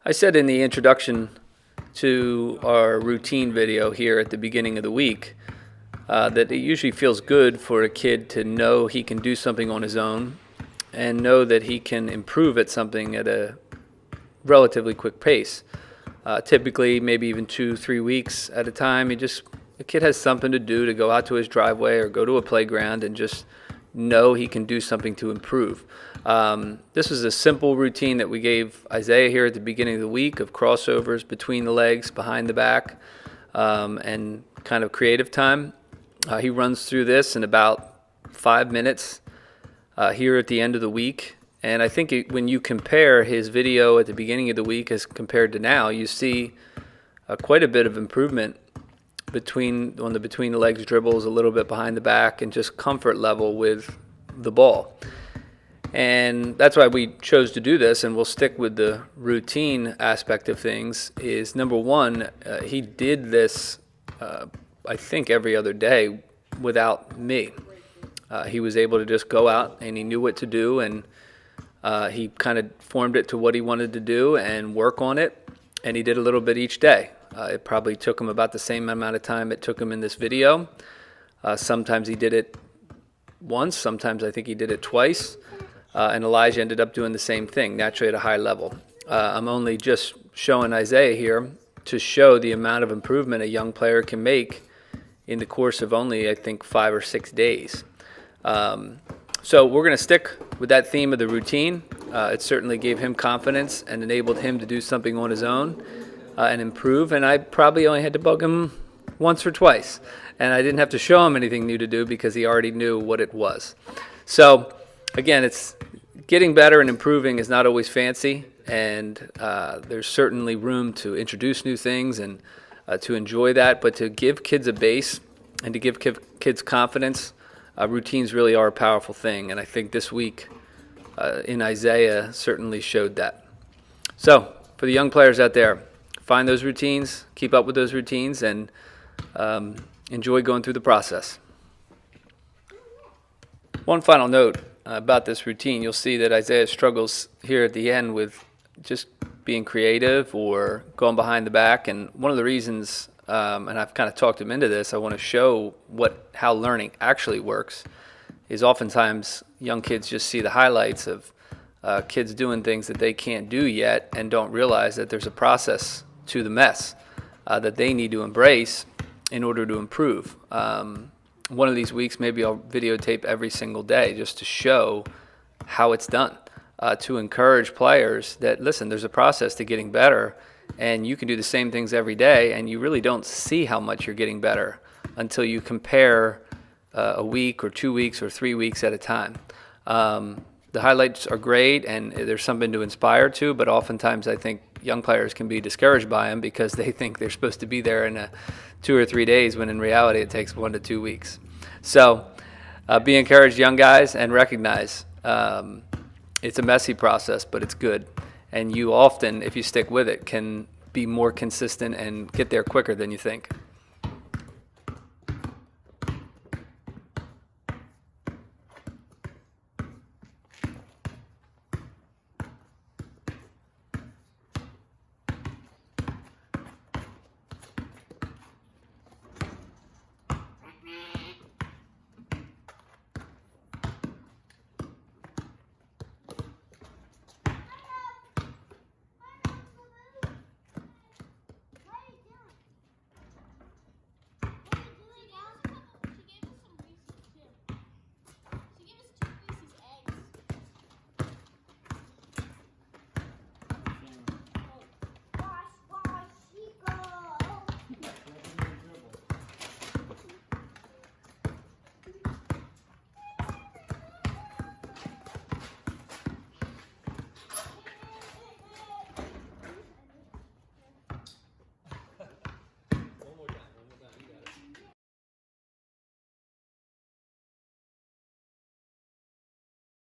I said in the introduction to our routine video here at the beginning of the week that it usually feels good for a kid to know he can do something on his own and know that he can improve at something at a relatively quick pace. Typically, maybe even 2-3 weeks at a time. The kid has something to do, to go out to his driveway or go to a playground and just know he can do something to improve. This was a simple routine that we gave Isaiah here at the beginning of the week of crossovers between the legs, behind the back, and kind of creative time. He runs through this in about 5 minutes here at the end of the week. And I think when you compare his video at the beginning of the week as compared to now, you see quite a bit of improvement between the legs dribbles, a little bit behind the back, and just comfort level with the ball. And that's why we chose to do this, and we'll stick with the routine aspect of things. Is number one, he did this, I think, every other day without me. He was able to just go out, and he knew what to do, and he kind of formed it to what he wanted to do and work on it, and he did a little bit each day. It probably took him about the same amount of time it took him in this video. Sometimes he did it once, sometimes I think he did it twice, and Elijah ended up doing the same thing, naturally at a high level. I'm only just showing Isaiah here to show the amount of improvement a young player can make in the course of only, I think, 5 or 6 days. So we're going to stick with that theme of the routine. It certainly gave him confidence and enabled him to do something on his own and improve. And I probably only had to bug him once or twice. And I didn't have to show him anything new to do because he already knew what it was. So again, it's getting better and improving is not always fancy. And there's certainly room to introduce new things and to enjoy that. But to give kids a base and to give kids confidence, routines really are a powerful thing, and I think this week in Isaiah certainly showed that. So for the young players out there, find those routines, keep up with those routines, and enjoy going through the process. One final note about this routine, you'll see that Isaiah struggles here at the end with just being creative or going behind the back, and one of the reasons and I've kind of talked him into this, I want to show how learning actually works, is oftentimes young kids just see the highlights of kids doing things that they can't do yet and don't realize that there's a process to the mess that they need to embrace in order to improve. One of these weeks, maybe I'll videotape every single day just to show how it's done, to encourage players that, listen, there's a process to getting better, and you can do the same things every day, and you really don't see how much you're getting better until you compare a week or 2 weeks or 3 weeks at a time. The highlights are great, and there's something to inspire to, but oftentimes I think young players can be discouraged by them because they think they're supposed to be there in 2 or 3 days, when in reality it takes 1 to 2 weeks. So be encouraged, young guys, and recognize it's a messy process, but it's good. And you often, if you stick with it, can be more consistent and get there quicker than you think.